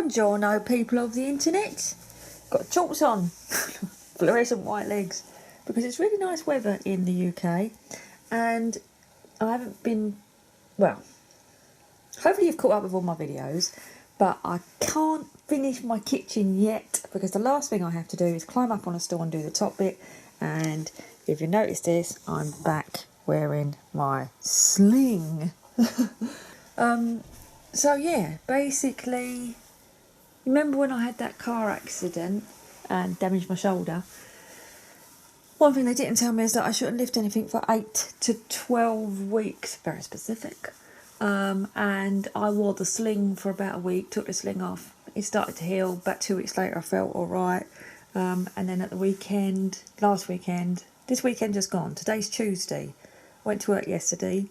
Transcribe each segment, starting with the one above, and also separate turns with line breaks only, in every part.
Buongiorno, people of the internet. Got shorts on, fluorescent white legs, because it's really nice weather in the UK, and I haven't been, well, hopefully you've caught up with all my videos, but I can't finish my kitchen yet, because the last thing I have to do is climb up on a stool and do the top bit, and if you notice this, I'm back wearing my sling. So yeah, basically, remember when I had that car accident and damaged my shoulder? One thing they didn't tell me is that I shouldn't lift anything for 8 to 12 weeks, very specific. And I wore the sling for about a week, took the sling off. It started to heal. About 2 weeks later, I felt all right. And then at the weekend, this weekend just gone. Today's Tuesday. Went to work yesterday.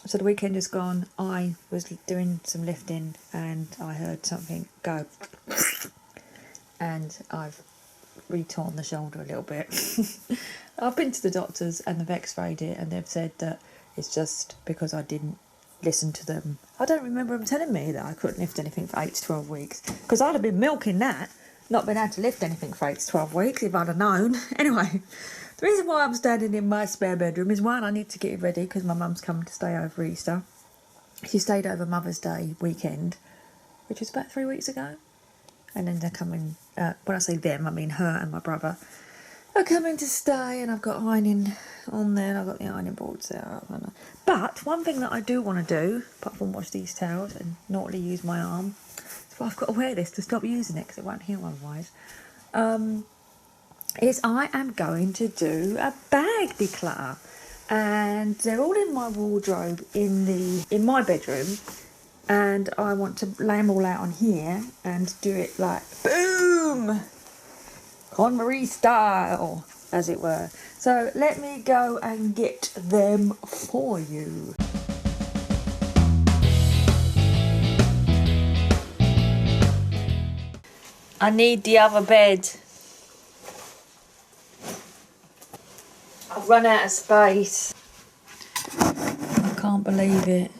So the weekend just gone, I was doing some lifting and I heard something go and I've re-torn the shoulder a little bit. I've been to the doctors and they've x-rayed it and they've said that it's just because I didn't listen to them. I don't remember them telling me that I couldn't lift anything for 8 to 12 weeks, because I'd have been milking that, not been able to lift anything for 8 to 12 weeks if I'd have known. Anyway, the reason why I'm standing in my spare bedroom is, one, I need to get it ready because my mum's coming to stay over Easter. She stayed over Mother's Day weekend, which was about 3 weeks ago. And then they're coming, when I say them, I mean her and my brother. They're coming to stay, and I've got ironing on there, and I've got the ironing boards there. But one thing that I do want to do, apart from wash these towels and not really use my arm, so I've got to wear this to stop using it because it won't heal otherwise, is I am going to do a bag declutter, and they're all in my wardrobe in my bedroom, and I want to lay them all out on here and do it like boom, Konmari style, as it were. So let me go and get them for you. I need the other bed. I've run out of space. I can't believe it.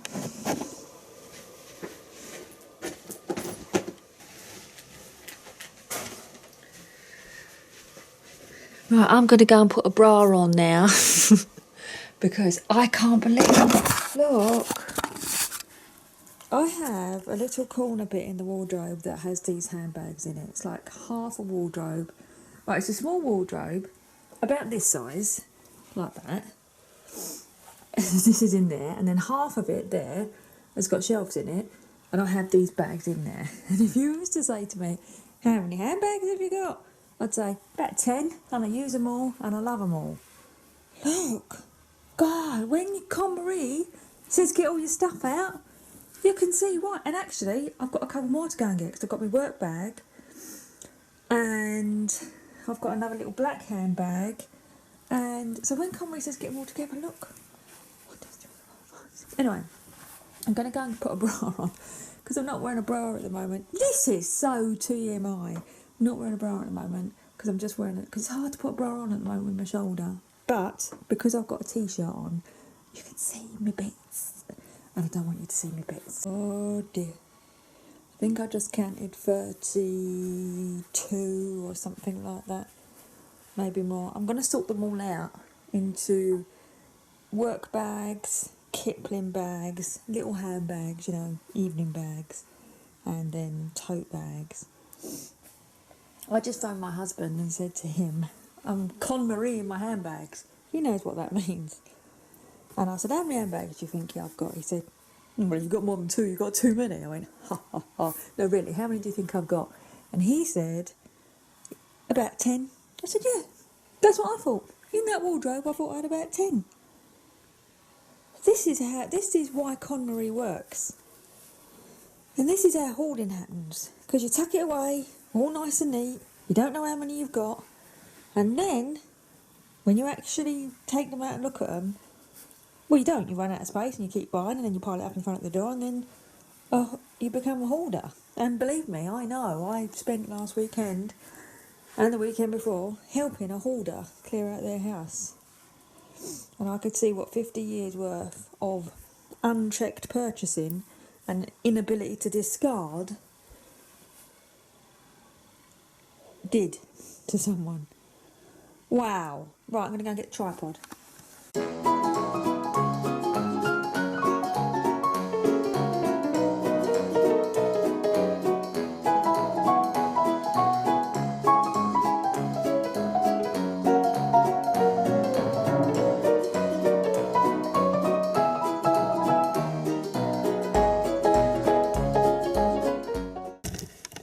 Right, I'm going to go and put a bra on now because I can't believe it. Look, I have a little corner bit in the wardrobe that has these handbags in it. It's like half a wardrobe. Right, it's a small wardrobe, about this size, like that. This is in there, and then half of it there has got shelves in it, and I have these bags in there. And if you was to say to me, how many handbags have you got? I'd say about 10, and I use them all, and I love them all. Look, God, when Konmari says get all your stuff out, you can see why. And actually, I've got a couple more to go and get, because I've got my work bag, and I've got another little black handbag. And so when Konmari says get them all together, look. Anyway, I'm going to go and put a bra on, because I'm not wearing a bra at the moment. This is so TMI. I'm not wearing a bra at the moment, because I'm just wearing it, because it's hard to put a bra on at the moment with my shoulder. But because I've got a t-shirt on, you can see my bits, and I don't want you to see my bits. Oh dear. I think I just counted 32 or something like that, maybe more. I'm going to sort them all out into work bags, Kipling bags, little handbags, you know, evening bags, and then tote bags. I just phoned my husband and said to him, I'm Konmari in my handbags. He knows what that means. And I said, how many handbags do you think I've got? He said, well, you've got more than 2, you've got too many. I went, ha ha ha. No, really, how many do you think I've got? And he said, about 10. I said, yeah, that's what I thought. In that wardrobe, I thought I had about 10. This is why Konmari works. And this is how hoarding happens. Because you tuck it away, all nice and neat, you don't know how many you've got, and then, when you actually take them out and look at them, well, you don't, you run out of space and you keep buying, and then you pile it up in front of the door, and then you become a hoarder. And believe me, I know, I spent last weekend, and the weekend before, helping a hoarder clear out their house. And I could see what 50 years worth of unchecked purchasing and inability to discard did to someone. Wow. Right, I'm going to go and get the tripod.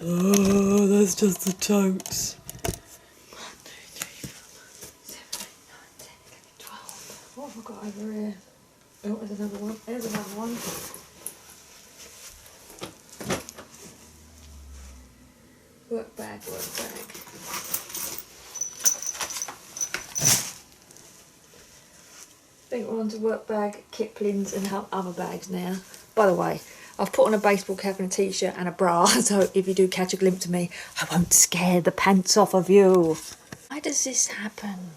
Oh, that's just the totes. 1, 2, 3, 4, 7, 8, 9, 10, 11, 12. What have I got over here? Oh, there's another one. There's another one. Work bag, work bag. I think we're on to work bag, Kipling's and other bags now. By the way, I've put on a baseball cap and a t-shirt and a bra, so if you do catch a glimpse of me, I won't scare the pants off of you. Why does this happen?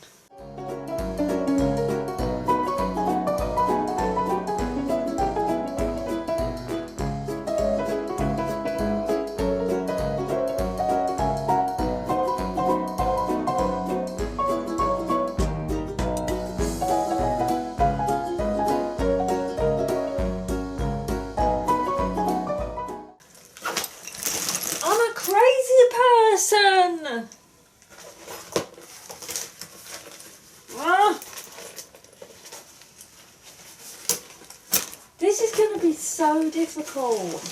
Person. This is going to be so difficult.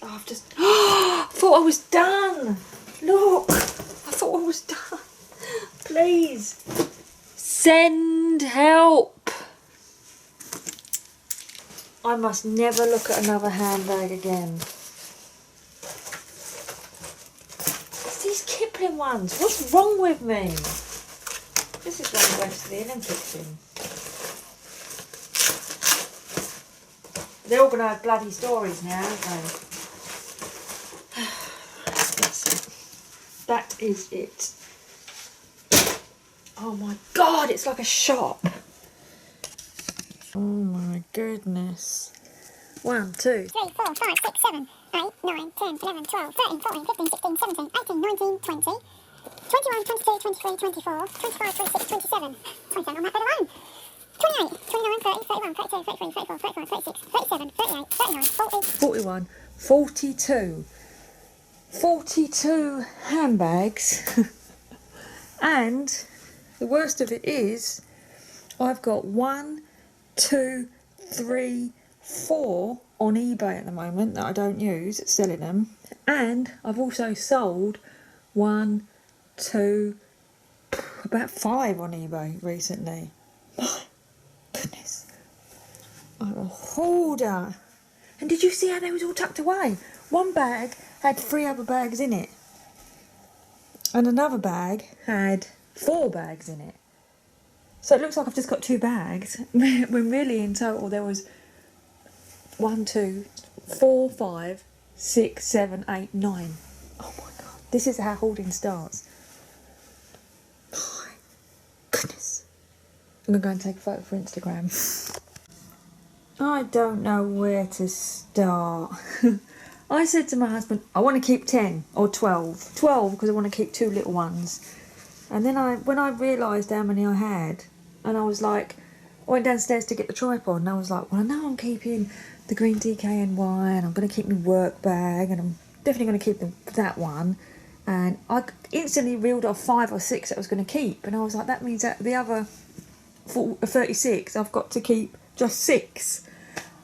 Oh, I've just thought I was done. Look, I thought I was done. Please send help. I must never look at another handbag again. It's these Kipling ones. What's wrong with me? This is when I went to the Olympics in. They're all going to have bloody stories now, aren't they? That's it. That is it. Oh my God, it's like a shop. Oh my goodness. 1, 2,
3, 4, 5, 6, 7, 8, 9, 10, 11, 12, 13, 14, 15, 16, 17, 18, 19, 20, 21, 22, 23, 24, 25, 26, 27. 27 on that bit alone. 28, 29, 30, 31, 32, 33, 34, 35, 36, 37, 38, 39, 40.
41, 42. 42 handbags. And the worst of it is, I've got 1, 2, 3, 4 on eBay at the moment that I don't use, selling them. And I've also sold 1, 2, about 5 on eBay recently. My goodness. I'm a hoarder. And did you see how they was all tucked away? One bag had 3 other bags in it. And another bag had 4 bags in it. So it looks like I've just got 2 bags, when really in total there was 1, 2, 4, 5, 6, 7, 8, 9. Oh my God, this is how hoarding starts. My goodness. I'm going to go and take a photo for Instagram. I don't know where to start. I said to my husband, I want to keep 10 or 12. 12 because I want to keep 2 little ones. And then when I realised how many I had, and I was like, I went downstairs to get the tripod, and I was like, well, I know I'm keeping the green DKNY, and I'm going to keep my work bag, and I'm definitely going to keep that one. And I instantly reeled off 5 or 6 that I was going to keep, and I was like, that means that the other 36, I've got to keep just 6.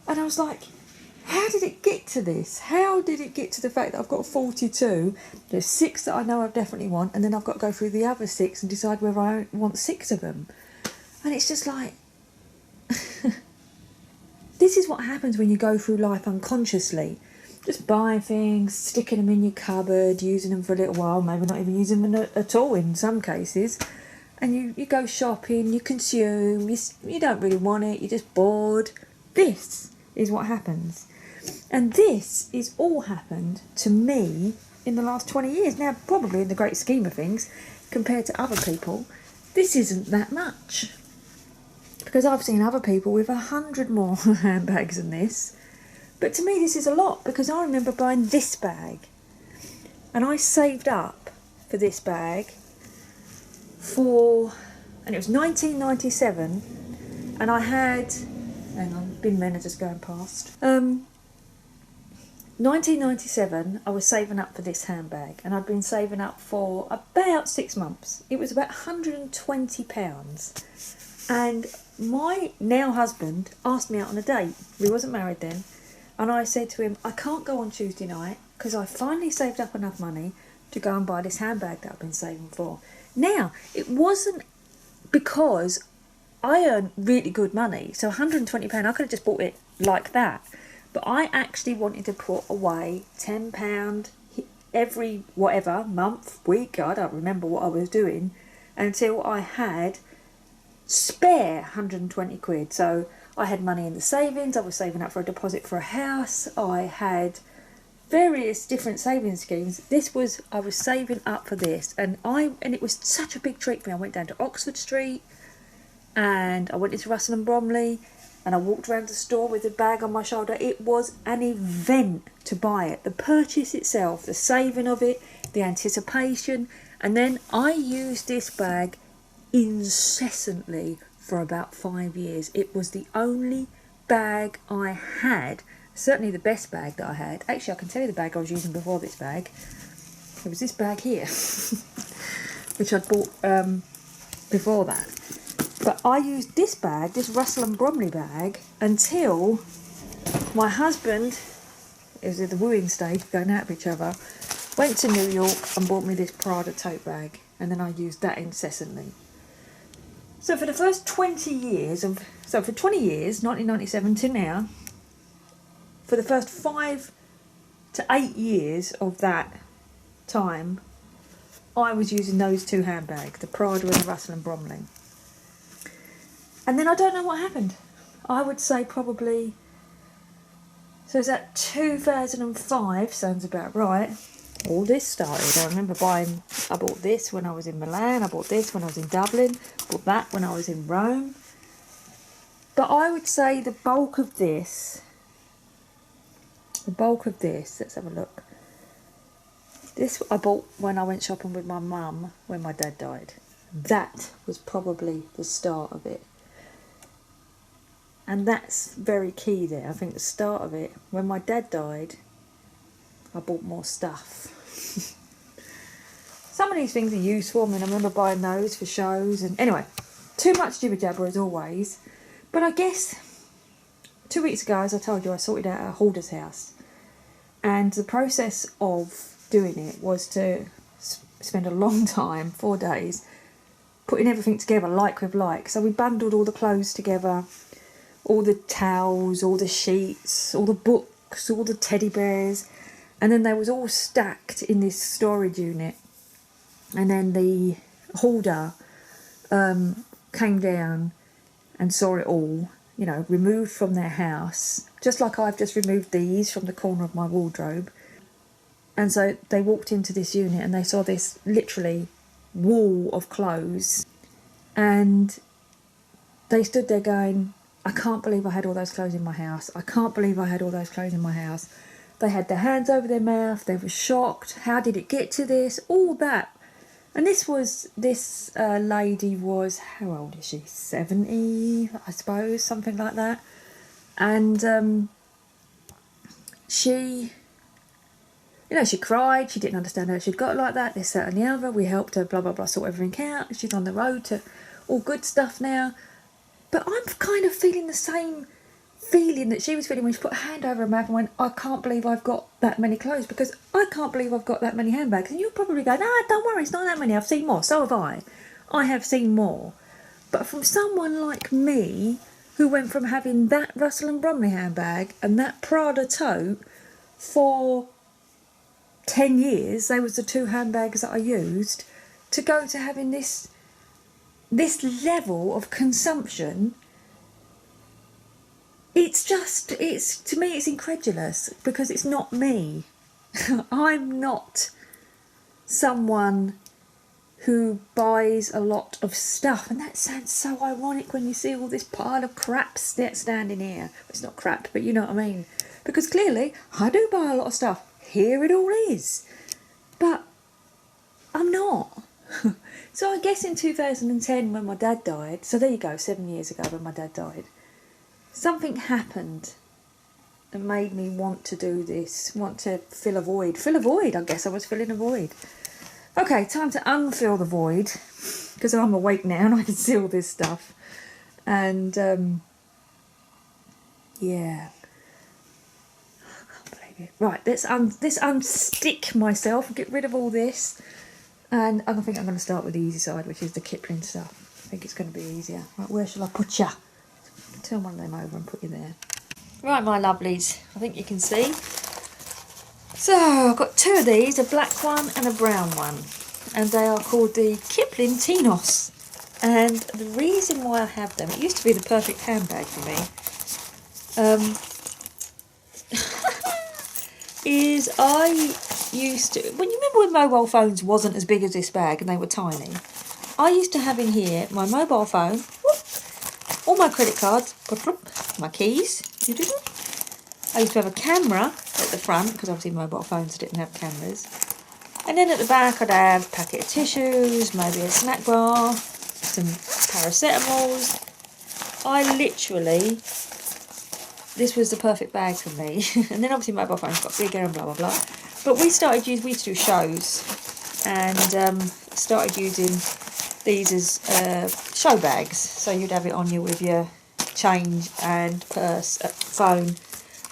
And I was like, how did it get to this? How did it get to the fact that I've got 42, there's 6 that I know I definitely want, and then I've got to go through the other 6 and decide whether I want 6 of them. And it's just like, this is what happens when you go through life unconsciously. Just buying things, sticking them in your cupboard, using them for a little while, maybe not even using them at all in some cases. And you go shopping, you consume, you don't really want it, you're just bored. This is what happens. And this is all happened to me in the last 20 years. Now, probably in the great scheme of things, compared to other people, this isn't that much. Because I've seen other people with 100 more handbags than this. But to me this is a lot, because I remember buying this bag and I saved up for this bag and it was 1997, and I had, hang on, bin men are just going past. 1997, I was saving up for this handbag, and I'd been saving up for about 6 months. It was about £120, and my now husband asked me out on a date. We wasn't married then, and I said to him, I can't go on Tuesday night because I finally saved up enough money to go and buy this handbag that I've been saving for. Now, it wasn't because I earned really good money, so £120, I could have just bought it like that. But I actually wanted to put away £10 every whatever month, week, I don't remember what I was doing, until I had spare 120 quid. So I had money in the savings, I was saving up for a deposit for a house, I had various different savings schemes. I was saving up for this, and it was such a big treat for me. I went down to Oxford Street and I went into Russell and Bromley, and I walked around the store with a bag on my shoulder. It was an event to buy it. The purchase itself, the saving of it, the anticipation. And then I used this bag incessantly for about 5 years. It was the only bag I had, certainly the best bag that I had. Actually, I can tell you the bag I was using before this bag. It was this bag here, which I'd bought before that. But I used this bag, this Russell and Bromley bag, until my husband, it was at the wooing stage, going out with each other, went to New York and bought me this Prada tote bag, and then I used that incessantly. So for the first 20 years, 1997 to now, for the first 5 to 8 years of that time, I was using those two handbags, the Prada and the Russell and Bromley. And then I don't know what happened. I would say probably, so is that 2005, sounds about right, all this started. I remember I bought this when I was in Milan, I bought this when I was in Dublin, bought that when I was in Rome. But I would say the bulk of this, let's have a look. This I bought when I went shopping with my mum when my dad died. That was probably the start of it. And that's very key there. I think the start of it, when my dad died, I bought more stuff. Some of these things are useful. I mean, I remember buying those for shows. And anyway, too much jibber jabber as always. But I guess 2 weeks ago, as I told you, I sorted out a hoarder's house. And the process of doing it was to spend a long time, 4 days, putting everything together like with like. So we bundled all the clothes together, all the towels, all the sheets, all the books, all the teddy bears, and then they was all stacked in this storage unit. And then the hoarder came down and saw it all, removed from their house, just like I've just removed these from the corner of my wardrobe. And so they walked into this unit and they saw this literally wall of clothes, and they stood there going, I can't believe I had all those clothes in my house. I can't believe I had all those clothes in my house. They had their hands over their mouth. They were shocked. How did it get to this? All that. And this lady was, how old is she? 70, I suppose, something like that. And she cried. She didn't understand how she'd got like that, this, that and the other. We helped her, blah, blah, blah, sort everything out. She's on the road to all good stuff now. But I'm kind of feeling the same feeling that she was feeling when she put her hand over her mouth and went, I can't believe I've got that many clothes, because I can't believe I've got that many handbags. And you're probably going, don't worry, it's not that many. I've seen more. So have I. I have seen more. But from someone like me, who went from having that Russell and Bromley handbag and that Prada tote for 10 years, they was the two handbags that I used, to go to having this level of consumption, to me it's incredulous, because it's not me. I'm not someone who buys a lot of stuff, and that sounds so ironic when you see all this pile of crap standing here. It's not crap, but you know what I mean. because clearly I do buy a lot of stuff. Here it all is. But I'm not. So I guess in 2010 when my dad died, so there you go, 7 years ago when my dad died, something happened that made me want to do this, want to fill a void. Fill a void, I guess I was filling a void. Okay, time to unfill the void, because I'm awake now and I can see all this stuff. And, yeah. I can't believe it. Right, let's unstick myself, get rid of all this. And I think I'm going to start with the easy side, which is the Kipling stuff. I think it's going to be easier. Right, where shall I put you? Turn one of them over and put you there. Right, my lovelies, I think you can see. So, I've got two of these, a black one and a brown one. And they are called the Kipling Tinos. And the reason why I have them, it used to be the perfect handbag for me, is I used to, when you remember when mobile phones wasn't as big as this bag and they were tiny, I used to have in here my mobile phone, all my credit cards, my keys, I used to have a camera at the front, because obviously mobile phones didn't have cameras, and then at the back I'd have a packet of tissues, maybe a snack bar, some paracetamols. I literally, this was the perfect bag for me. And then obviously mobile phones got bigger and blah blah blah. But we used to do shows, and started using these as show bags. So you'd have it on you with your change and purse, phone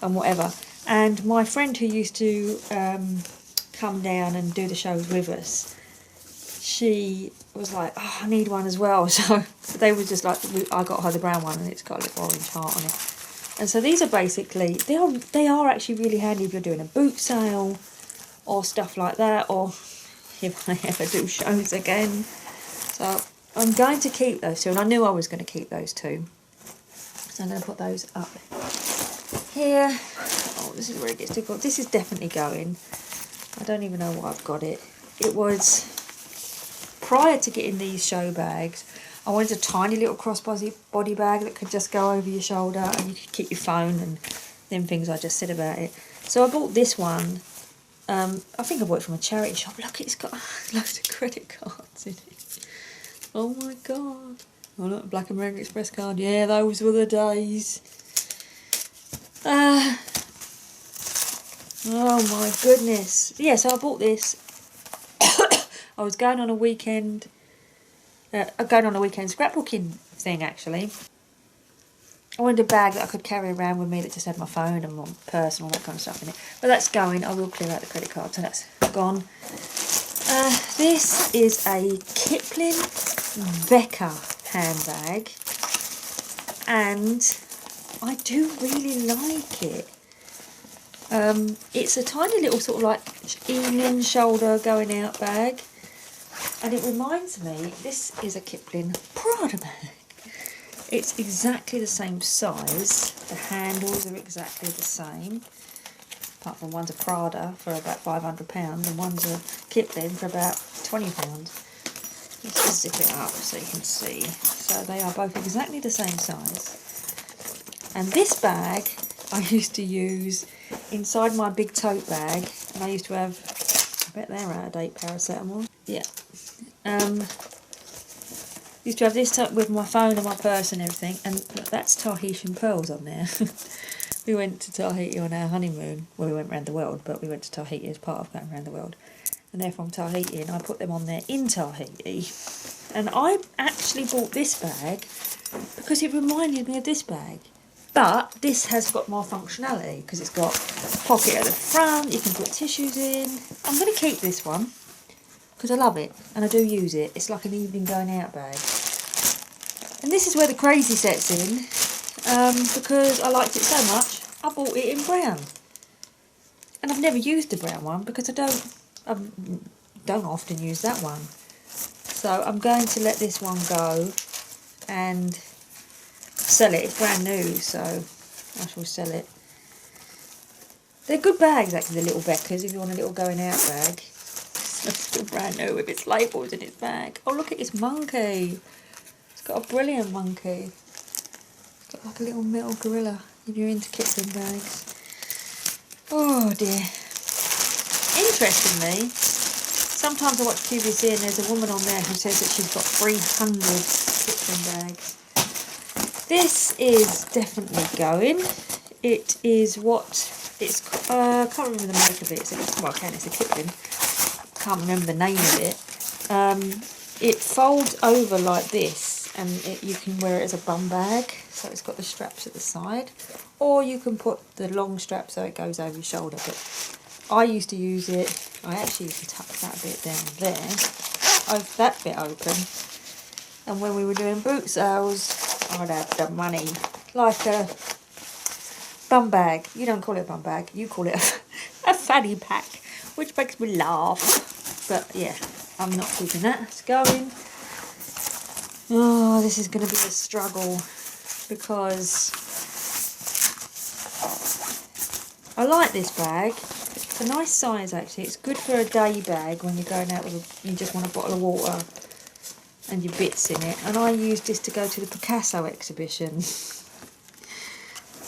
and whatever. And my friend who used to come down and do the shows with us, she was like, oh, I need one as well. So they were just like, I got her the brown one and it's got a little orange heart on it. And so these are basically, they are actually really handy if you're doing a boot sale or stuff like that, or if I ever do shows again. So I'm going to keep those two, and I knew I was going to keep those two. So I'm going to put those up here. Oh, this is where it gets difficult. This is definitely going. I don't even know why I've got it. It was, prior to getting these show bags, I wanted a tiny little crossbody bag that could just go over your shoulder and you could keep your phone and them things I just said about it. So I bought this one. I think I bought it from a charity shop. Look, it's got loads of credit cards in it. Oh my god. Oh look, Black American Express card. Yeah, those were the days. Oh my goodness. Yeah, so I bought this. I was going on a weekend scrapbooking thing, actually. I wanted a bag that I could carry around with me that just had my phone and my purse and all that kind of stuff in it. But that's going. I will clear out the credit card, so that's gone. This is a Kipling Veka handbag, and I do really like it. It's a tiny little sort of like evening shoulder going out bag. And it reminds me, this is a Kipling Prada bag. It's exactly the same size. The handles are exactly the same. Apart from one's a Prada for about £500 and one's a Kipling for about £20. Let's just zip it up so you can see. So they are both exactly the same size. And this bag I used to use inside my big tote bag. And I used to have, I bet they're out of date, paracetamol. Yeah. Used to have this with my phone and my purse and everything, and that's Tahitian pearls on there. We went to Tahiti on our honeymoon. Well, we went around the world, but we went to Tahiti as part of going around the world. And they're from Tahiti, and I put them on there in Tahiti. And I actually bought this bag because it reminded me of this bag. But this has got more functionality because it's got a pocket at the front, you can put tissues in. I'm going to keep this one because I love it and I do use it. It's like an evening going out bag. And this is where the crazy sets in, because I liked it so much, I bought it in brown. And I've never used the brown one because I don't often use that one. So I'm going to let this one go and sell it. It's brand new, so I shall sell it. They're good bags, actually, the little Beckers, if you want a little going out bag. It's still brand new with its labels in its bag. Oh, look at this monkey. It's got a brilliant monkey. It's got like a little metal gorilla if you're into Kipling bags. Oh dear. Interestingly, sometimes I watch QVC and there's a woman on there who says that she's got 300 Kipling bags. This is definitely going. It is what it's. I can't remember the make of it. It's a Kipling. Can't remember the name of it. It folds over like this, and you can wear it as a bum bag. So it's got the straps at the side, or you can put the long strap so it goes over your shoulder. But I used to use it. I actually used to tuck that bit down there, that bit open. And when we were doing boot sales, I'd have the money like a bum bag. You don't call it a bum bag, you call it a fanny pack, which makes me laugh. But yeah, I'm not keeping that. It's going. Oh, this is going to be a struggle because I like this bag. It's a nice size actually. It's good for a day bag when you're going out with you just want a bottle of water and your bits in it. And I used this to go to the Picasso exhibition.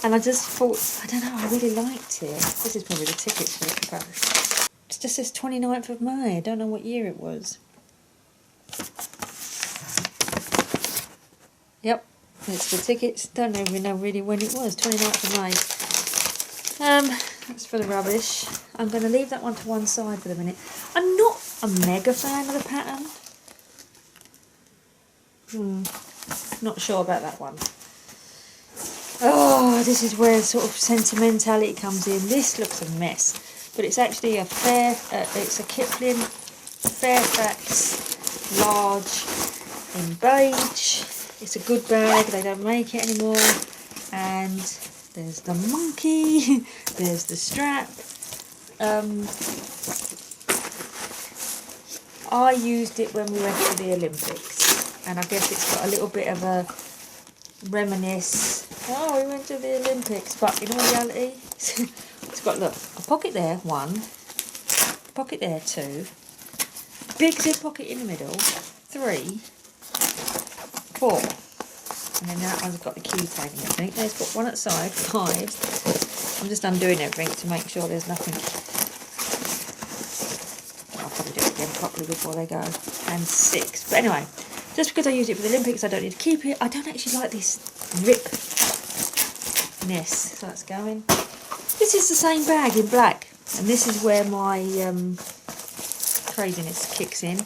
And I just thought, I don't know, I really liked it. This is probably the tickets for it, but it just says 29th of May. I don't know what year it was. Yep, it's the tickets. Don't even know really when it was. 29th of May. That's for the rubbish. I'm going to leave that one to one side for the minute. I'm not a mega fan of the pattern. Not sure about that one. Oh, this is where sort of sentimentality comes in. This looks a mess, but it's actually it's a Kipling Fairfax large in beige. It's a good bag. They don't make it anymore. And there's the monkey. There's the strap. I used it when we went to the Olympics, and I guess it's got a little bit of a reminisce. Oh, we went to the Olympics, but in all reality, it's got, look, a pocket there, 1, pocket there, 2, big zip pocket in the middle, 3, 4, and then that one's got the key tag and everything. There's got one at the side, 5. I'm just undoing everything to make sure there's nothing. I'll probably do it again properly before they go. And 6. But anyway, just because I used it for the Olympics, I don't need to keep it. I don't actually like this ripness. So that's going. This is the same bag in black, and this is where my craziness kicks in.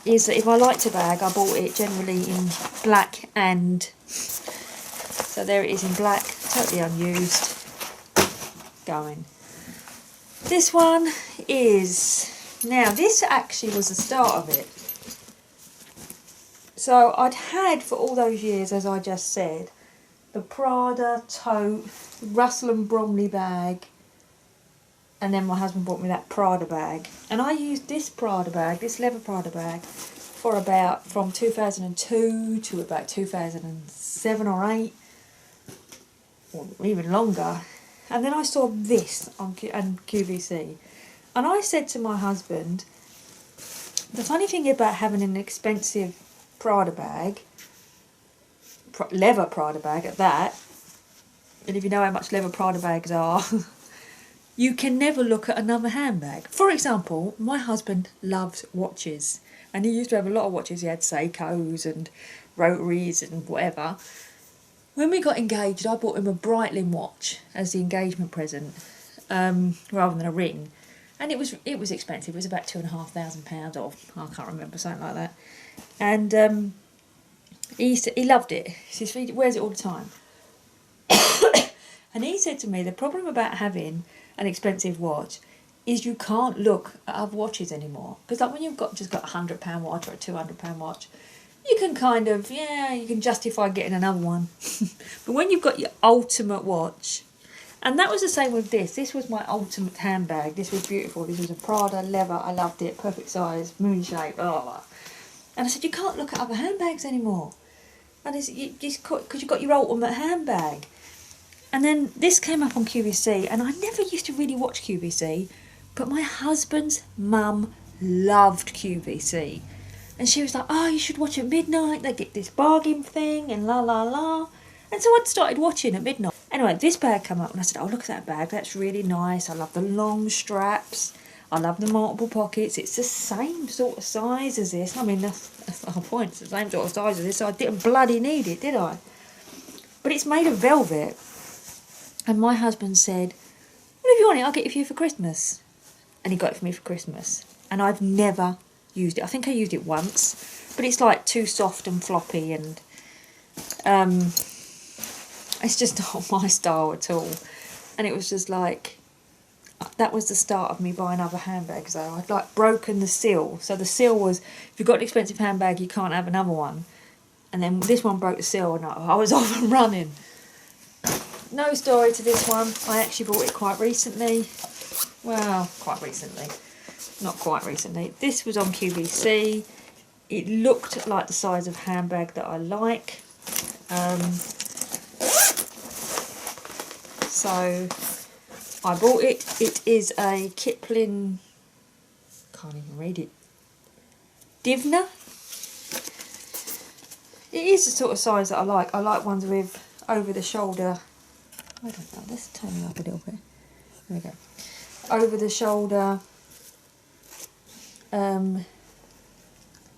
Is that if I liked a bag, I bought it generally in black, and so there it is in black, totally unused. Going. This one is, now this actually was the start of it. So I'd had for all those years, as I just said, the Prada tote, Russell and Bromley bag, and then my husband bought me that Prada bag. And I used this Prada bag, this leather Prada bag, for about from 2002 to about 2007 or 8, or even longer. And then I saw this on QVC, and I said to my husband, the funny thing about having an expensive Prada bag, leather Prada bag at that, and if you know how much leather Prada bags are, you can never look at another handbag. For example, my husband loves watches, and he used to have a lot of watches. He had Seikos and Rotaries and whatever. When we got engaged, I bought him a Breitling watch as the engagement present, rather than a ring, and it was expensive. It was about £2,500, or I can't remember, something like that. And he loved it. He wears it all the time. And he said to me, the problem about having an expensive watch is you can't look at other watches anymore. Because like when you've just got a £100 watch or a £200 watch, you can kind of, you can justify getting another one. But when you've got your ultimate watch, and that was the same with this. This was my ultimate handbag. This was beautiful. This was a Prada leather. I loved it. Perfect size, moon shape, blah, blah, blah. And I said, you can't look at other handbags anymore. And it's because you've got your ultimate handbag. And then this came up on QVC, and I never used to really watch QVC, but my husband's mum loved QVC. And she was like, oh, you should watch at midnight. They get this bargain thing and la la la. And so I'd started watching at midnight. Anyway, this bag came up and I said, oh, look at that bag, that's really nice. I love the long straps. I love the multiple pockets. It's the same sort of size as this. I mean, that's the whole point. It's the same sort of size as this, so I didn't bloody need it, did I? But it's made of velvet. And my husband said, well, if you want it, I'll get it for you for Christmas. And he got it for me for Christmas. And I've never used it. I think I used it once. But it's like too soft and floppy, and it's just not my style at all. And it was just like, that was the start of me buying other handbags though. I'd like broken the seal. So the seal was, if you've got an expensive handbag, you can't have another one. And then this one broke the seal and I was off and running. No story to this one. I actually bought it quite recently. Well, quite recently. Not quite recently. This was on QVC. It looked like the size of handbag that I like. So I bought it. It is a Kipling, can't even read it, Divna. It is the sort of size that I like. I like ones with over the shoulder, I don't know, let's turn it up a little bit. There we go. Over the shoulder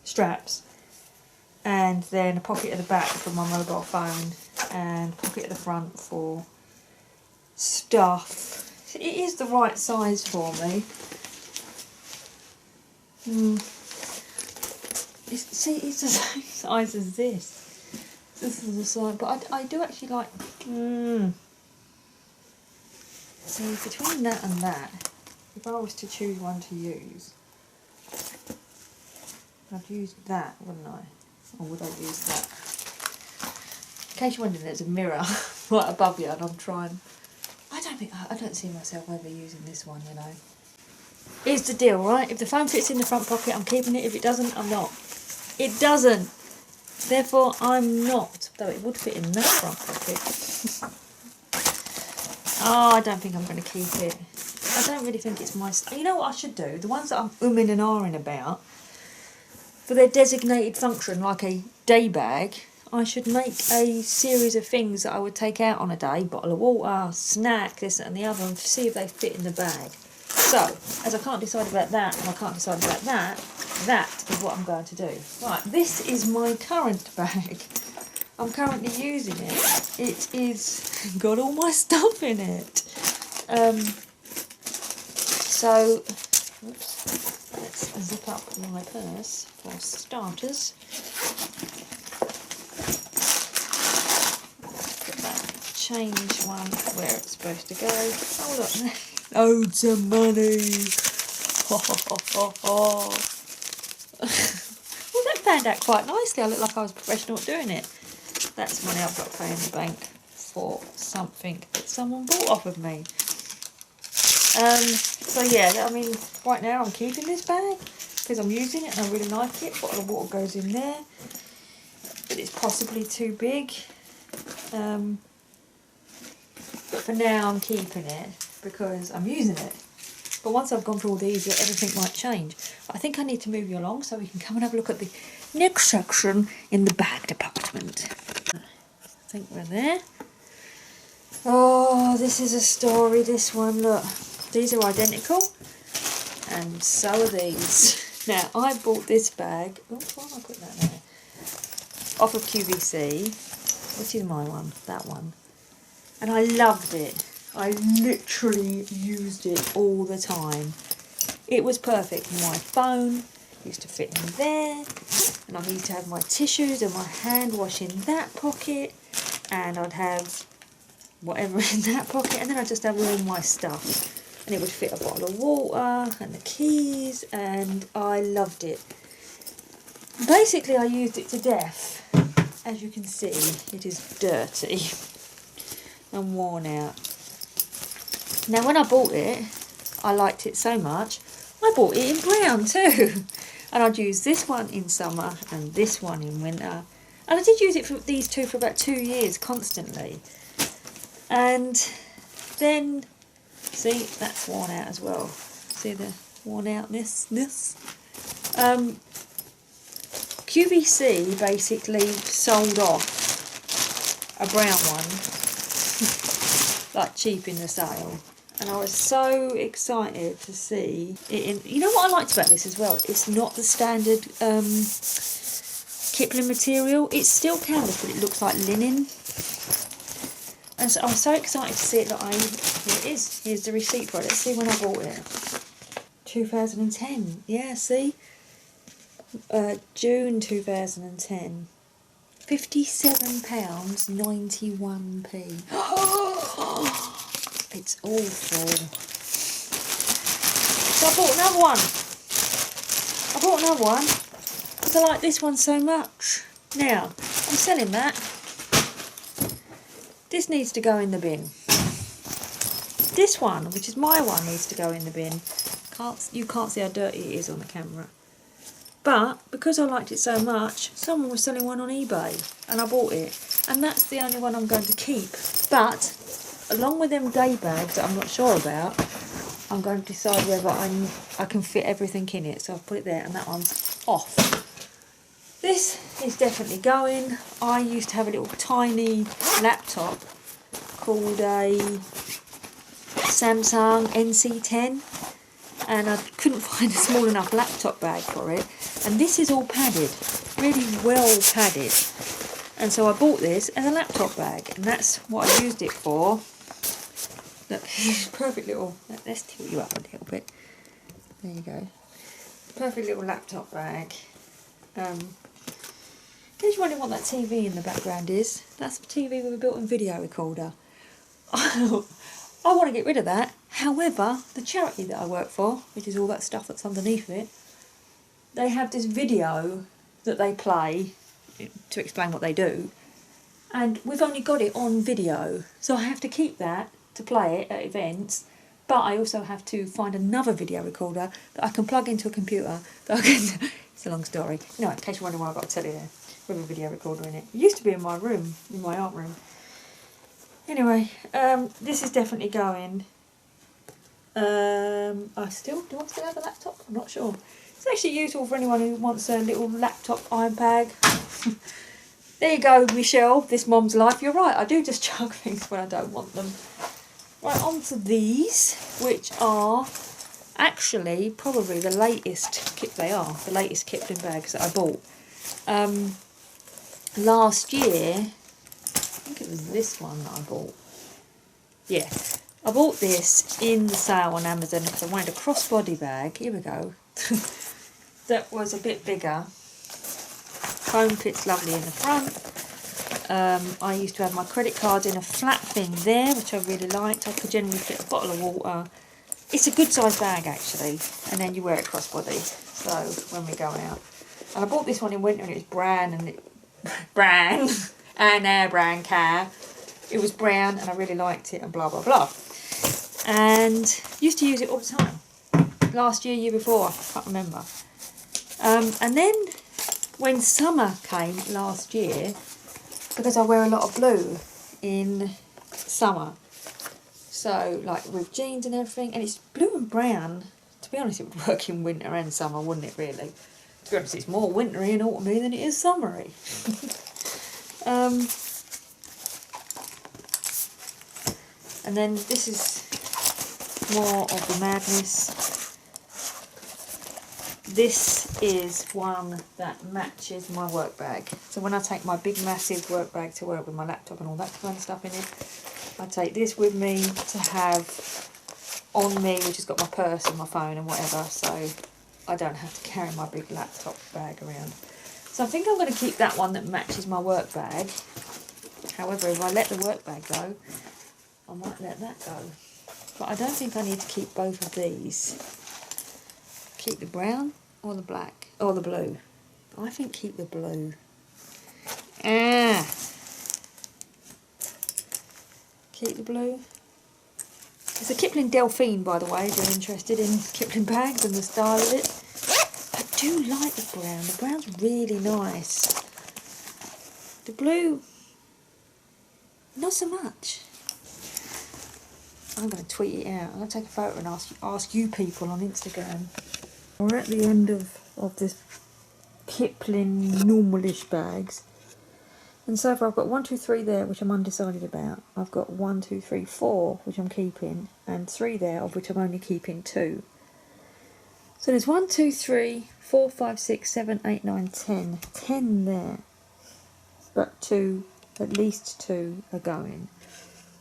straps, and then a pocket at the back for my mobile phone, and pocket at the front for stuff. It is the right size for me. See, it's the same size as this. This is the size, but I do actually like. See, between that and that, if I was to choose one to use, I'd use that, wouldn't I? Or would I use that? In case you're wondering, there's a mirror right above you, and I'm trying. I don't see myself ever using this one, you know. Here's the deal, right? If the phone fits in the front pocket, I'm keeping it. If it doesn't, I'm not. It doesn't. Therefore, I'm not. Though it would fit in that front pocket. Oh, I don't think I'm going to keep it. I don't really think it's my... You know what I should do? The ones that I'm umming and ahhing about, for their designated function, like a day bag, I should make a series of things that I would take out on a day. Bottle of water, snack, this and the other, and see if they fit in the bag. So, as I can't decide about that, and I can't decide about that, that is what I'm going to do. Right, this is my current bag. I'm currently using it. It is got all my stuff in it. So, oops, let's zip up my purse for starters. Put that change one where it's supposed to go. Oh look, loads of money. Well, that panned out quite nicely. I look like I was professional at doing it. That's money I've got to pay in the bank for something that someone bought off of me. So yeah, I mean, right now I'm keeping this bag because I'm using it and I really like it. Bottle of water goes in there, but it's possibly too big. But for now I'm keeping it because I'm using it. But once I've gone through all these, everything might change. I think I need to move you along so we can come and have a look at the next section in the bag department. I think we're there. Oh, this is a story, this one. Look, these are identical, and so are these. Now, I bought this bag. Oh, why am I putting that there? Off of QVC. Which is my one? That one. And I loved it. I literally used it all the time. It was perfect. My phone used to fit in there, and I used to have my tissues and my hand wash in that pocket, and I'd have whatever in that pocket, and then I'd just have all my stuff, and it would fit a bottle of water and the keys, and I loved it. Basically, I used it to death. As you can see, it is dirty and worn out. Now, when I bought it, I liked it so much, I bought it in brown too. And I'd use this one in summer and this one in winter. And I did use it for these two for about 2 years constantly. And then, see, that's worn out as well. See the worn outness? QVC basically sold off a brown one. like cheap in the sale. And I was so excited to see it in... You know what I liked about this as well? It's not the standard Kipling material. It's still canvas, but it looks like linen. And so I was so excited to see it that here it is. Here's the receipt for it. Let's see when I bought it. 2010. Yeah, see? June 2010. £57.91p. It's awful. So I bought another one. Because I like this one so much. Now, I'm selling that. This needs to go in the bin. This one, which is my one, needs to go in the bin. You can't see how dirty it is on the camera. But because I liked it so much, someone was selling one on eBay and I bought it. And that's the only one I'm going to keep. But along with them day bags that I'm not sure about, I'm going to decide whether I can fit everything in it. So I've put it there and that one's off. This is definitely going. I used to have a little tiny laptop called a Samsung NC10. And I couldn't find a small enough laptop bag for it. And this is all padded, really well padded. And so I bought this as a laptop bag, and that's what I used it for. Look, perfect little, let's tilt you up a little bit. There you go. Perfect little laptop bag. In case you're wondering what that TV in the background is, that's a TV with a built-in video recorder. I want to get rid of that. However, the charity that I work for, which is all that stuff that's underneath it, they have this video that they play to explain what they do. And we've only got it on video. So I have to keep that to play it at events. But I also have to find another video recorder that I can plug into a computer. That I can... It's a long story. No, in case you're wondering why I've got a telly there with a video recorder in it. It used to be in my room, in my art room. Anyway, this is definitely going. Do I still have a laptop? I'm not sure. It's actually useful for anyone who wants a little laptop iron bag. There you go, Michelle, this mom's life. You're right, I do just chuck things when I don't want them. Right, on to these, which are actually probably the latest the latest Kipling bags that I bought. Last year, I think it was this one that I bought. Yeah, I bought this in the sale on Amazon because I wanted a crossbody bag. Here we go. That was a bit bigger. Foam fits lovely in the front. I used to have my credit cards in a flat thing there, which I really liked. I could generally fit a bottle of water. It's a good size bag actually, and then you wear it crossbody. So when we go out, and I bought this one in winter, and it was brown and air brand car. It was brown, and I really liked it, and blah blah blah. And used to use it all the time. Last year, year before, I can't remember. And then when summer came last year, because I wear a lot of blue in summer, so like with jeans and everything, and it's blue and brown. To be honest, it would work in winter and summer, wouldn't it really? To be honest, it's more wintry and autumny than it is summery. And then this is more of the madness. This is one that matches my work bag. So when I take my big massive work bag to work with my laptop and all that kind of stuff in it, I take this with me to have on me, which has got my purse and my phone and whatever, so I don't have to carry my big laptop bag around. So I think I'm going to keep that one that matches my work bag. However, if I let the work bag go, I might let that go. But I don't think I need to keep both of these. Keep the brown or the black or the blue. I think keep the blue. Keep the blue. It's a Kipling Delphine, by the way, if you're interested in Kipling bags and the style of it. I do like the brown. The brown's really nice. The blue, not so much. I'm going to tweet it out. I'm going to take a photo and ask you people on Instagram. We're at the end of this Kipling normalish bags. And so far I've got 1, 2, 3 there, which I'm undecided about. I've got 1, 2, 3, 4, which I'm keeping, and 3 there, of which I'm only keeping 2. So there's 1, 2, 3, 4, 5, 6, 7, 8, 9, 10. 10 there. But 2, at least 2 are going.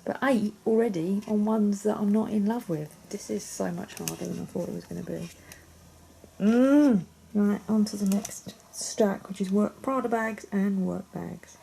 But 8 already on ones that I'm not in love with. This is so much harder than I thought it was going to be. Right, on to the next stack, which is Prada bags and work bags.